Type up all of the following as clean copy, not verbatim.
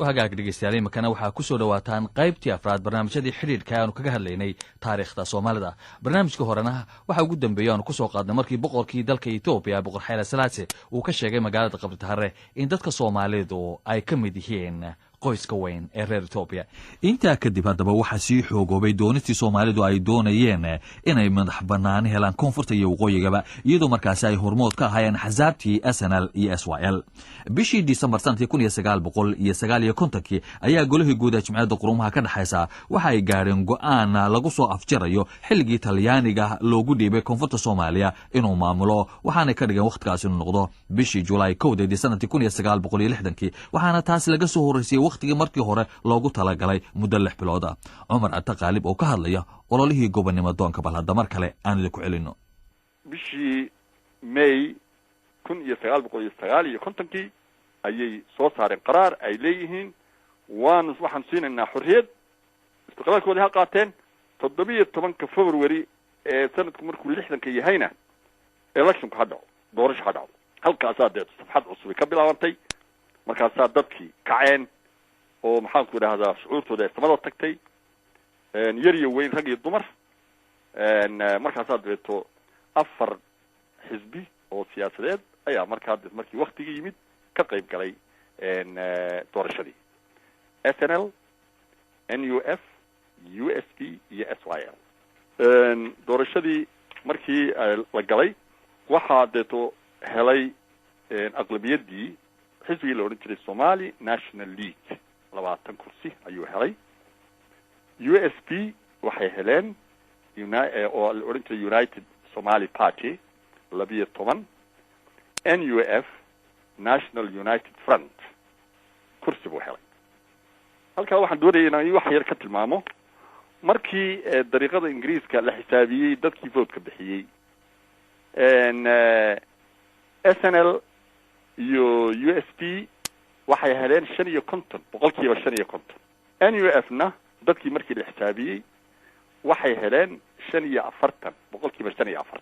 وهاجاك دغيستيالي مكانا waxaa ku soo dhawaataan qaybtii afraad barnaamijyadii xiriirka aanu kaga hadlaynay taariikhda Soomaalida barnaamijka horena waxa ugu dambeeyay aanu ku soo qaadnay markii boqorkii dalka Itoobiya boqor Haile Selassie uu ka sheegay magaalada Qabri in dadka Soomaalidu ay ka mid yihiin qoyska weyn ee reer Itoobiya inta kadib hadaba waxa si xoogoobay doonistii Soomaalidu ay doonayeen inay madax banaan helaan koonfurta iyo waqooyigaba iyadoo markaas ay hormood ka hayeen xasaabtii SNL iyo SYL bishii December sanadkii 1959 ayaa golihii guud ee Jimciyadda Quruumaha ka dhaxaysa waxa ay gaareen go'aan lagu soo afjarayo xilligii Talyaaniga loogu dhiibay koonfurta Soomaaliya inuu maamulo waxaana ka dhigan waqtigaas inuu noqdo bishii July 1 sanadkii 1960 waxaana taas laga soo horeysay waqtigii markii hore loogu talagalay muddo 6 bilood ah Umar Ata Qalib oo ka hadlaya ololihii gobonimo doonka bal hadda mar kale aan ku celino bishii May 1959 ayay soo saareen qaraar ay leeyihiin waxaan siinaynaa xorriyad istiqlaalkooda ha qaateen 17 February ee sanadku markuu 60 yahayna election ka dhaco doorasho ka dhaco halkaas aad safxad cusub ka bilaabantay markaas dadkii kaceen oo maxaan ku yiraahdaa shucuurtooda samada tagtay yar iyo weyn rag iyo dumar markaas aad deeto afar xisbi oo siyaasadeed ayaa markii waqtigii yimid ka qayb galay doorashadii SNL NUF USP iyo SYL doorashadii markii la galay waxa deeto helay aqlabiyadii xisbigii la oran jiray Somali National League 20 kursi ayuu helay USP waxay heleen oo la oran jiray United Somali Party 12 NUF National United Front kursi buu helay halka waxaan doonayaa inaan wax yar ka tilmaamo markii dariiqada Ingiriiska la xisaabiyay dadkii vote ka bixiyay SNL iyo USP waxay heleen 55% NUF-na dadkii markii la xisaabiyay waxay heleen 45%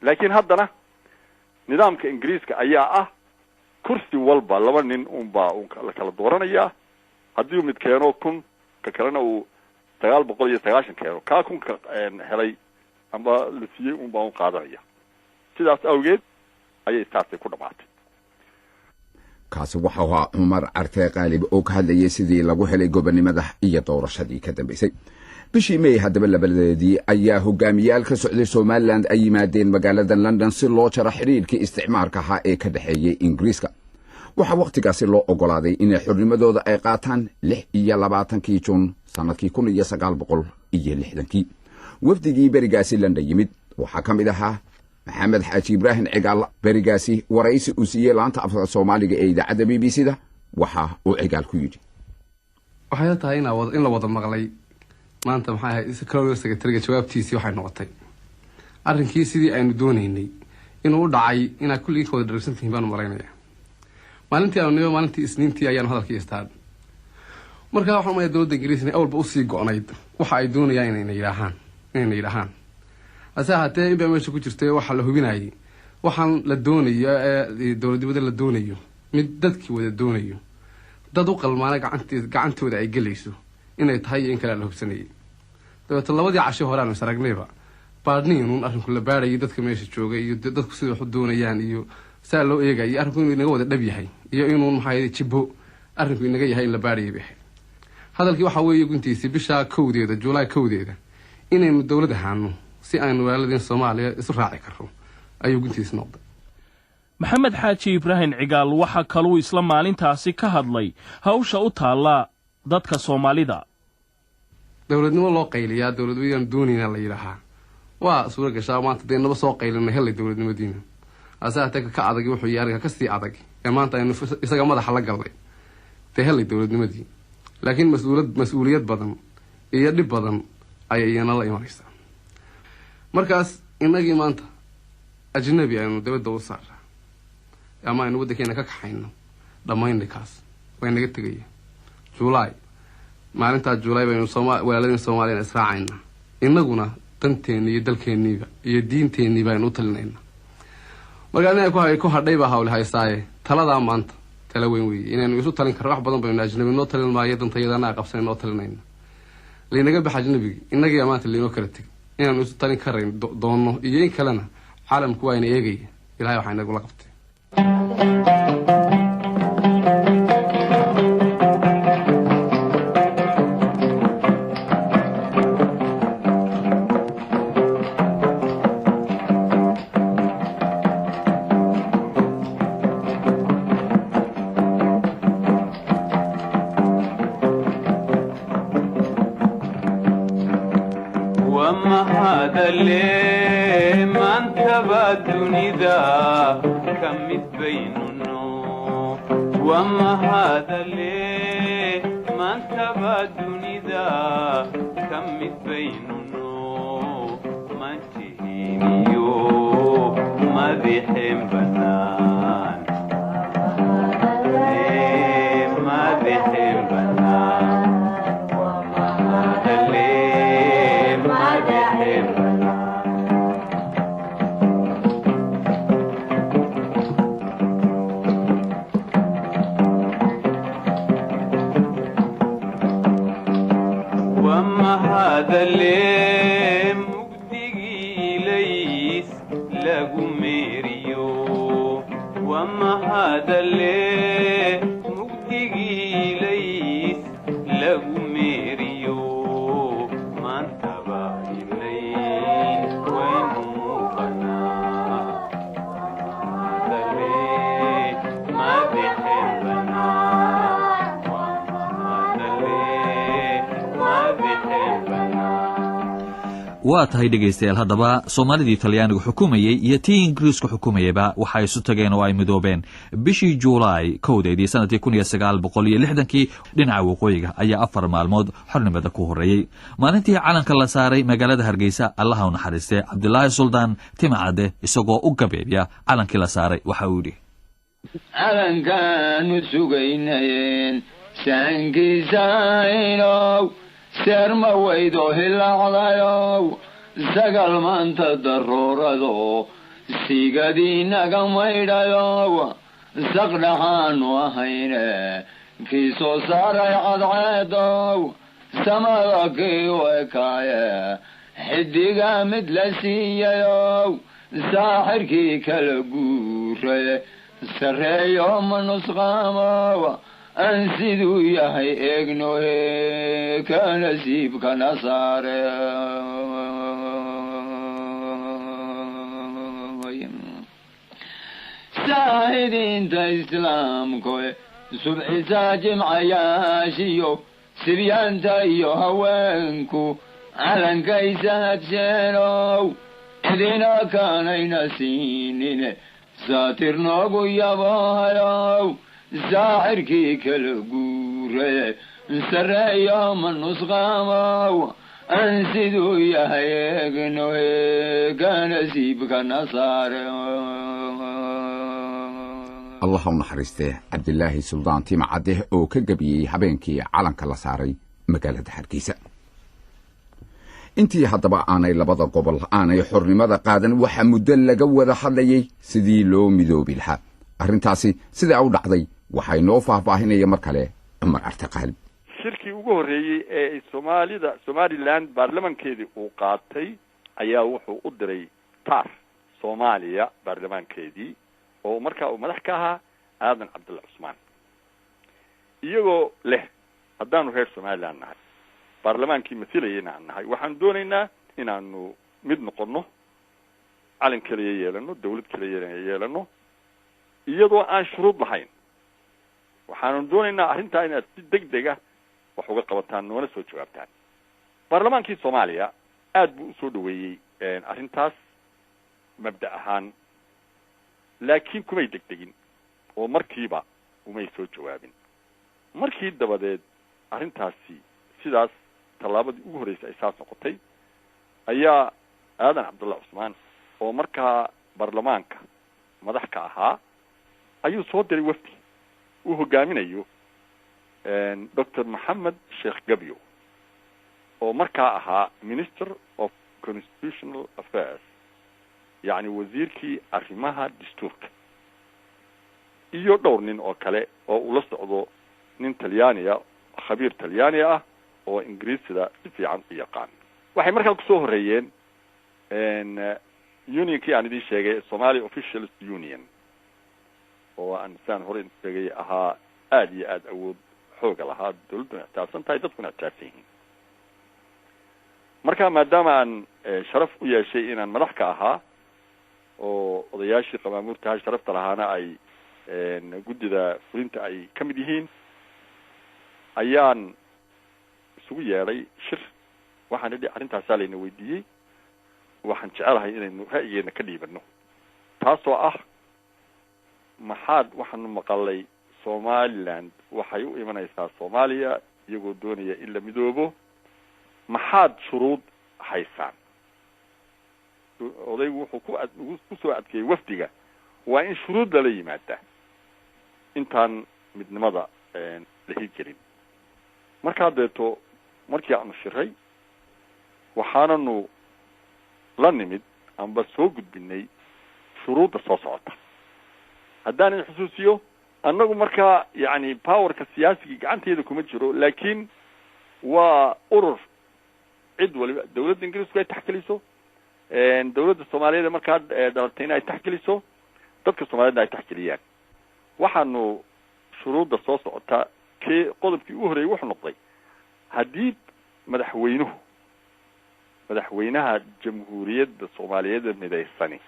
laakiin haddana nidaamka Ingiriiska ayaa ah kursi walba laba nin la kala dooranaya haddii mid keeno 1000 ka kalena uu 990 keeno ka 1000 helay amba la siiyay u qaadanaya sidaas awgeed ayay taasi ku dhamaatay kaasi waxa uu Umar Ata Qalib oo ka hadlayay sidii lagu helay gobonimada iyo doorashadii ka dambeysay bishii May hadaba labadeedii ayaa hogaamiyaal ka socday Somaliland ay yimaadeen magaalada London si loo jaro xiriirkii isticmaalka ahaa ee ka dhaxeeyay Ingiriiska waxa waqtigaasi loo ogolaaday in xornimadooda ay qaataan 26 Juun sanadkii 1960 wafdigii barigaasi London yimid waxa kamid ahaa Maxamed Xaaji Ibrahim Cigaal barigaasi waraysi u siiyay laanta afka Soomaaliga ee idaacadda BBC-da waxa uu Cigaal ku yiri waxay tahay in la wada maqlay maanta maxay ahayd iskalow secretary jawaabtiisii waxay noqotay arrinkii sidii aynu doonaynay inuu u dhacay ina kulli kooda darsantiin baan maraynaya maalintii isniintii ayaan hadalkii istaad marka waxaan ma dawladda Ingiriiska awalba u sii go'nayd waxa ay doonayaan inay yiraahaan asaxatee in meesha ku jirtay waxa la hubinayay waxaan la doonayo dawladda la doonayo mid dadkii wada doonayo dad u qalmaana gacantooda ay galayso inay tahay in kala la hubsanayay dadka labadii casho horaan saragnayba baadniin arrinku la baaray dadka meesha joogay iyo dadku sidoo wax doonayaan iyo saa loo eegay arrinku inuu inaga wada dhab yahay iyo inuu maxay jibo arrinku inaga yahay in la baaray bixi hadalkii waxa weeye guntiisi bisha 1 July 1 inaynu dawladda haano si aan walaalin Soomaaliya isu raaci karo ayuu guntiis noqday Maxamed Xaaji Ibrahim Cigaal waxa kaloo isla maalintaasi ka hadlay hawsha u taala dadka Soomaalida dawladnimo loo qayliyaa dawladweynan doonina la yiraahdaa waa suura gashaa maanta deynaba soo qaylinay helay dawladnimadiina asaataka ka adag wuxuu yaariga ka sii adag ee maanta aynu isaga madaxa la galnay helay dawladnimadii laakiin mas'uuliyad badan iyo dhib badan ayayna la imanaysaa markaas inagii maanta ajnabi aynu dawladda u saaraa ama aynu waddankeena ka kaxayno dhamaynkaas way naga tagay July maalinta July baynu walaalin Soomaaliya israacayna inaguna danteena iyo dalkeeniba iyo diinteeniba aynu talinayna markaana ku hadhay baa hawl haysaaye talada maanta tala weyn weeye inaynu isu talin karno wax badan baynu ajnabi noo talin maayo dantayadana qabsan noo talinayna leenaga bax ajnabiga inagii amaanta leenoo kala tag inaynu isu talin karayn doono iyo in kalena caalamku waa ina eegaya ilaahay waxa inagu la qabtay وما هذا اللي ما انتبه الدنيا كم بيننا ما تهينيو ما بيحب بنان ما بيحب بنان وما هذا اللي ما بيحب هذا اللي مقدقي ليس لقو ميريو وما هذا اللي مقدقي ليس لقو ميريو ما انتبه الليل وين موقنا هذا اللي ما بيحبنا وما هذا اللي ما بيحبنا waa tahay dhegaystayaal haddaba soomaalidii talyaanigu xukumayey iyo tii ingiriisku xukumayeyba waxay isu tageen oo ay midoobeen bishii juulaay kowdeedii sanadkii 1960kii dhinaca waqooyiga ayaa 4 maalmood xornimada ku horreeyey maalintii calanka la saaray magaalada hargeysa allaha u naxariistay cabdilaahi suldaan timacadde isagoo u gabeebya calankii la saaray waxa uu yidhi calankaanu sugaynayeen saankiisaynow seerma weydo hilaacdayow sagal maanta daruurado sigadiinaga maydhayow saqdhaxaanu ahayne kii soo saaray cadceedow samada kii u ekaaye xidiga mid la siiyayow saaxirkii kala guure sarreeyo ma nusqaamow aan siduu yahay eegnohe ka nasiibkana saare saahidiinta islaamkoe subxisaa jimcayaashiyo sibyaanta iyo haweenku calankaysa hadsheenow cidina kaanayna siinine saatir noogu yabohayow saaxirkii kala guure sarreeyo ma nusqaamow aan siduu yahay eegnohe ka nasiibkana saare allah u naxariistee cabdilaahi suldaan timacadde oo ka gebiyey habeenkii calanka la saaray magaalada hargeysa intii haddaba aanay labada gobol aanay xornimada qaadan waxaa muddo laga wada hadlayay sidii loo midoobi lahaa arrintaasi sidaa u dhacday waxay noo faahfaahinaya mar kale cumar artaqaalib shirkii ugu horreeyey ee somaliland baarlamankeedii uu qaatay ayaa wuxuu u diray taar soomaaliya baarlamaankeedii oo markaa uu madax ka ahaa aadan cabdulla cusmaan iyagoo leh haddaanu reer somaliland nahay baarlamaankii masilayayna aan nahay waxaanu doonaynaa inaanu mid noqono calan keliya yeelano dawlad keliya yeelano iyadoo aan shuruud lahayn waxaanu doonaynaa arrintaa inaad si degdega wax uga qabataan noona soo jawaabtaan baarlamaankii soomaaliya aad buu usoo dhaweeyey arrintaas mabda ahaan laakiin kumay degdegin oo markiiba umay soo jawaabin markii dabadeed arrintaasi sidaas tallaabadii ugu horreysay ay saas noqotay ayaa aadan cabdulla cusmaan oo markaa baarlamaanka madax ka ahaa ayuu soo diray wafdi uu hogaaminayo dr maxamed sheekh gabyo oo markaa ahaa minister of constitutional affairs yacni wasiirkii arrimaha dastuurka iyo dhowr nin oo kale oo ula socdo nin talyaaniya khabiir talyaani ah oo ingiriisida si fiican u yaqaan waxay markaa kusoo horeeyeen unionkii aan idin sheegay Somali Officials Union oo aan saan hore in sheegay ahaa aad iyo aad awood xoog lahaa dawladdu ixtiraamsan tahay dadkuna ixtiraamsan yihiin marka maadaama aan sharaf u yeeshay inaan madax ka ahaa oo odayaashii qamaamuurta sharafta lahaana ay guddida fulinta ay ka mid yihiin ayaan isugu yeedhay shir waxaan idhi arrintaasaa layna weydiiyey waxaan jecelahay inaynu ra'yigeena ka dhiibano taasoo ah waxaanu maqalay Somaliland waxay u imanaysaa Soomaaliya iyagoo doonaya in la midoobo maxaad shuruud haysaan odaygu wuxuu ku soo adkeeyay wafdiga waa in shuruud la yimaada intaan midnimada la hirgelin markaa deeto markii aanu shiray waxaananu la nimid amba soo gudbinay shuruudda soo socota haddaan xusuusiyo annagu markaa yani powerka siyaasiga gacanteeda kuma jiro laakiin waa urur cid waliba dawladda ingiriisku ay taxkiliso dawladda Soomaaliyeed markaa dhalatayna ay taxkiliso dadka Soomaaliyeed ay taxkiliyaan waxaanu shuruudda soo socota qodobkii u horeeyay wuxuu noqday haddii madaxweynaha jamhuuriyadda Soomaaliyeed midaysani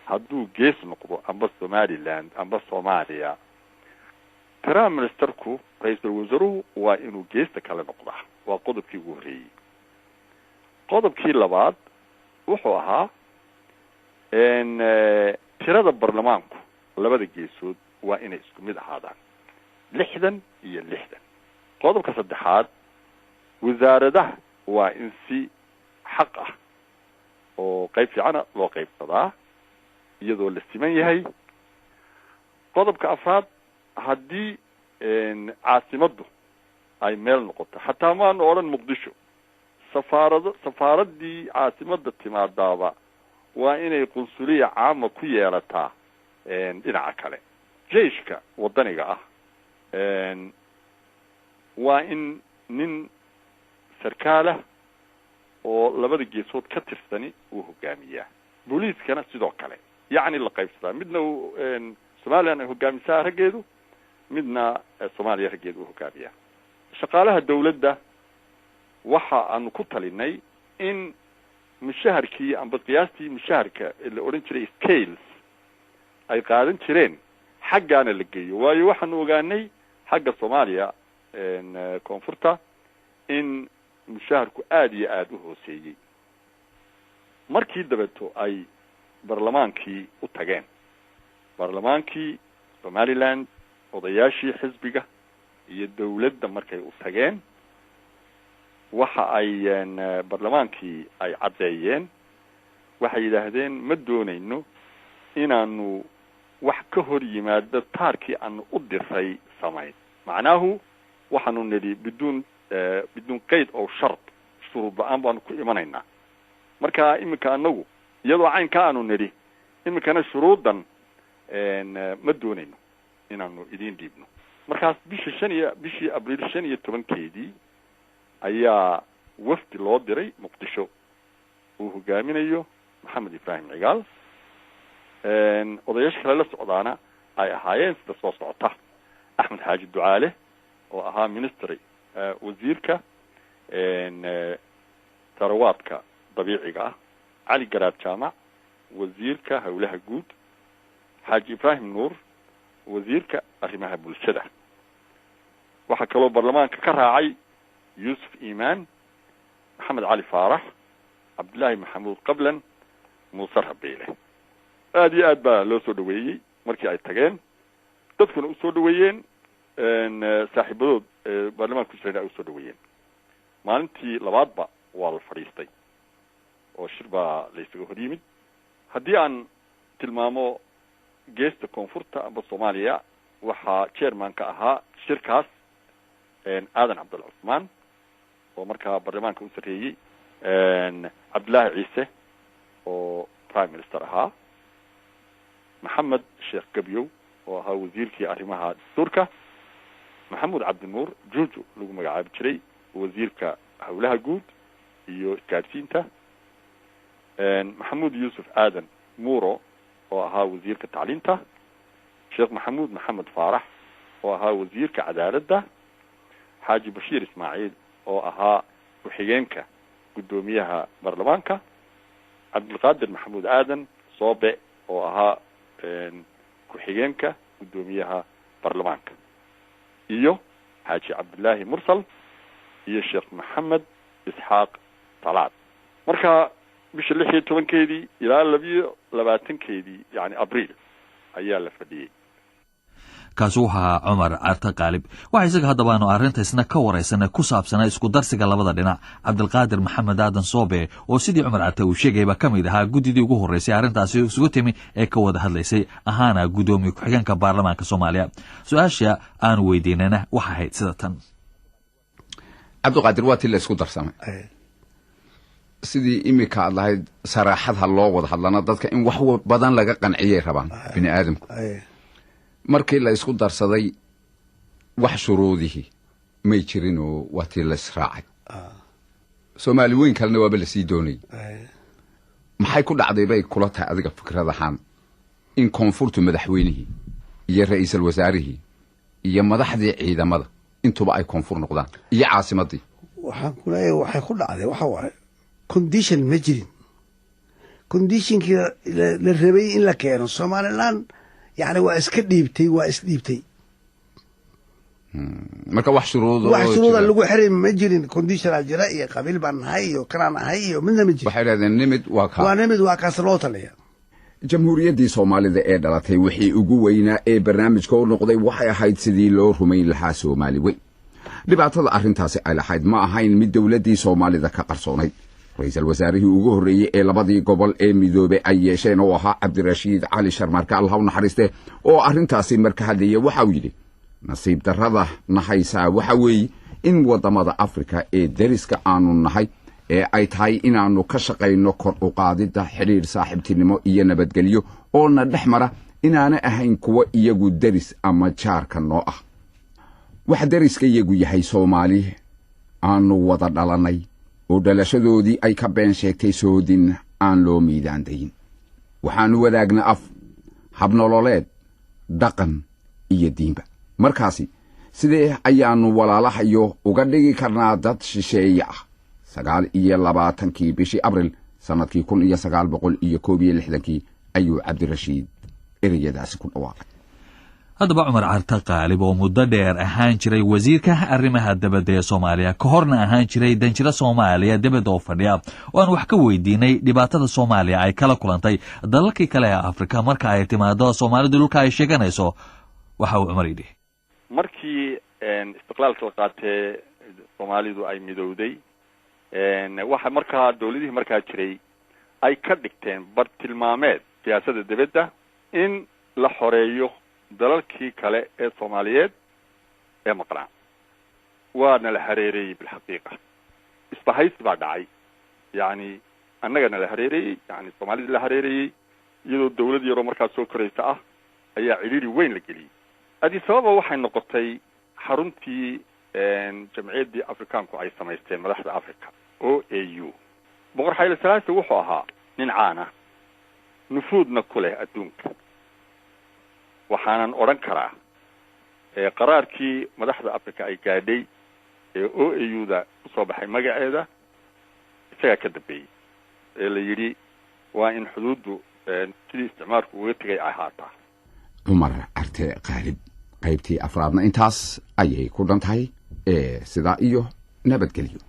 hadduu gees noqdo amba Somaliland amba Soomaaliya prime ministerku ra'iisul wasaaruhu waa inuu geesta kale noqdaa waa qodobkii ugu horeeyay qodobkii labaad wuxuu ahaa tirada baarlamaanku labada geesood waa inay isku mid ahaadaan 60 iyo 60 qodobka saddexaad wasaaradaha waa in si xaq ah oo qayb fiican loo qaybsadaa iyadoo la siman yahay qodobka afraad haddii caasimaddu ay meel noqoto xataa maanu odhan muqdisho safaaradii caasimadda timaadaaba waa inay qunsuliya caama ku yeelataa dhinaca kale jeyshka wadaniga ah waa in nin sarkaalah oo labada geesood ka tirsani uu hogaamiyaa booliiskana sidoo kale yacni la qaybsadaa midna Somaliland ay hogaamisaa raggeedu midna Soomaaliya raggeedu uu hogaamiyaa shaqaalaha dawladda waxa aanu ku talinay in mushaharkii amba qiyaastii mushaharka la oran jiray scales ay qaadan jireen xaggaana la geeyo waayo waxaanu ogaanay xagga Soomaaliya koonfurta in mushaharku aad iyo aad u hooseeyay markii dabato ay barlamaankii u tageen barlamaankii Somaliland odayaashii xisbiga iyo dawladda markay u tageen waxa ay barlamaankii ay cadeeyeen waxay yiraahdeen ma doonayno inaanu wax ka hor yimaado taarkii aanu u diray samayn macnaahu waxaanu nidhi bidun qayd oo shart shuruud la'aan baanu ku imanaynaa marka imika anagu iyadoo caynka aanu nidhi imikana shuruudan ma doonayno inaanu idin dhiibno markaas bishii abriil 15 ayaa wafdi loo diray muqdisho uu hogaaminayo maxamed ibraahim cigaal odayaasha kale la socdaana ay ahaayeen sida soo socota axmed xaaji ducaale oo ahaa ministry wasiirka tarawaadka dabiiciga ah cali garaad jaamac wasiirka howlaha guud xaaji ibraahim nuur wasiirka arrimaha bulshada waxa kaloo barlamaanka ka raacay يوسف إيمان محمد علي فارح عبد الله محمود قبلا موسى ربيله هذه أدبا لو سودويي مركي أي تجين تدخل سودويين إن صاحبود برلمان كسرنا أو سودويين ما أنتي لبعض والفريستي والشربة ليس قديمة هدي عن تلمامو جيست كونفورتا بالصومالية وها chairman كأها شركة آدم عبد العثمان ومركا برلمانka u sareeyay Abdullah Ciise oo prime minister ahaa Maxamed Sheekh Gabiyow oo ahaa wasiirkii arrimaha dastuurka maxamuud cabdinuur juuju lagu magacaabi jiray wasiirka howlaha guud iyo isgaadhsiinta maxamuud yuusuf aadan muuro oo ahaa wasiirka tacliinta sheekh maxamuud maxamed faarax oo ahaa wasiirka cadaaladda xaaji bashiir ismaaciil oo ahaa ku-xigeenka guddoomiyaha baarlamaanka cabdulqaadir maxamuud aadan soobe oo ahaa ku-xigeenka guddoomiyaha baarlamaanka iyo xaaji cabdillaahi mursal iyo sheekh maxamed isxaaq talaad marka bisha 16 ilaa 22 yani abriil ayaa la fadhiyey kaasi waxaa cumar carte qaalib waxa isaga haddaba aanu arrinta isna ka waraysanay ku saabsanaa isku darsiga labada dhinac cabdilqaadir maxamed aadan soobe oo sidii cumar carte uu sheegayba ka mid ahaa guddidii ugu horreysay arrintaasi isugu timi ee ka wada hadlaysay ahaana guddoomiye ku-xigeenka baarlamaanka soomaaliya su-aasha aanu weydiinayna waxa ahayd sida tan cabdiqaadir waa tii la isku darsamay sidii imika aad lahayd saraaxad ha loo wada hadlana dadka in wax badan laga qanciyay rabaan bini aadamku markii la isku darsaday wax shuruudihii may jirin oo waa tii la israacay soomaali weyn kalena waaba lasii doonayay maxay ku dhacday bay kula tahay adiga fikrad ahaan in koonfurtu madaxweynihii iyo ra'iisul wasaarihii iyo madaxdii ciidamada intuba ay koonfur noqdaan iyo caasimadii waxaan ku leeyahay waxay ku dhacday waxa waaye condition ma jirin conditionkii la rabay in la keeno Somaliland يعني واسك ديبتي واسديبتي marka wax shuruud lagu xiray ma jirin conditional jiraa'iya qabiil baan hayo kana hayo midna ma jirin waxay raadeen nimid waa ka loo talaya jamhuuriyaddii Soomaalida ee dhalatay wixii ugu weynaa ee barnaamijka u noqday waxay ahayd sidii loo rumayn lahaa Soomaali weyn dhibaatada arrintaasi ay lahayd ma ahayn mid dawladdii Soomaalida ka qarsoonay ra'iisul wasaarihii ugu horreeyay ee labadii gobol ee midoobe ay yeesheen oo ahaa Cabdirashiid Cali Sharmarka Allah u naxariiste oo arrintaasi marka hadlaya waxa uu yiri nasiib darrada nahaysa waxa weey in wadamada Afrika ee dariska aanu nahay ee ay tahay inaanu ka shaqeyno kor u qaadida xiriir saaxiibtinimo iyo nabadgelyo oo na dhexmara inaana ahayn kuwa iyagu daris ama jaarka noo ah wax dariska iyagu yahay Soomaali aanu wada dhalanay oo dhalashadoodii ay ka been sheegtay soodin aan loo miidaandayn waxaanu wadaagna af habnololeed dhaqan iyo diinba markaasi sidee ayaanu walaalahayo uga dhigi karnaa dad shisheeye ah 29 bishii abriil sanadkii 1961 ayuu Cabdirashiid ereyadaasi ku dhawaaqay haddaba cumar carte qaalib oo muddo dheer ahaan jiray wasiirka arrimaha dibadda ee Soomaaliya ka horna ahaan jiray danjira Soomaaliya dibadda oo fadhiya oo aan wax ka weydiinay dhibaatada Soomaaliya ay kala kulantay dalalkii kale ee Afrika marka ay timaado Soomaalidu dhulka ay sheeganayso waxa uu cumar yidhi markii istiqlaalka la qaatay Soomaalidu ay midowday waxa markaa dawladihii markaa jiray ay ka dhigteen bartilmaameed siyaasadda dibadda in la xoreeyo dalalkii kale ee Soomaaliyeed ee maqnaa waana la hareerayay bilxaqiiqa isbahaysi baa dhacay yani annagana la hareerayay yani Soomaalida la hareerayay iyadoo dawlad yar oo markaa soo koraysa ah ayaa ciriiri weyn la geliyay adi sababa waxay noqotay xaruntii jamciyaddii Afrikaanku ay samaysteen madaxda Afrika OAU boqor Hayle Salaase wuxuu ahaa nin caan ah nufuudna ku leh adduunka waxaanan oran karaa qaraarkii madaxda Afrika ay gaadhay ee OAU-da ku soo baxay magaceeda isaga ka dambeeyay ee la yiri waa in xuduudu sidii isticmaalku uga tagay ay ahaataa cumar carte qaalib qaybtii afraadna intaas ayay ku dhantahay sidaa iyo nabadgelyo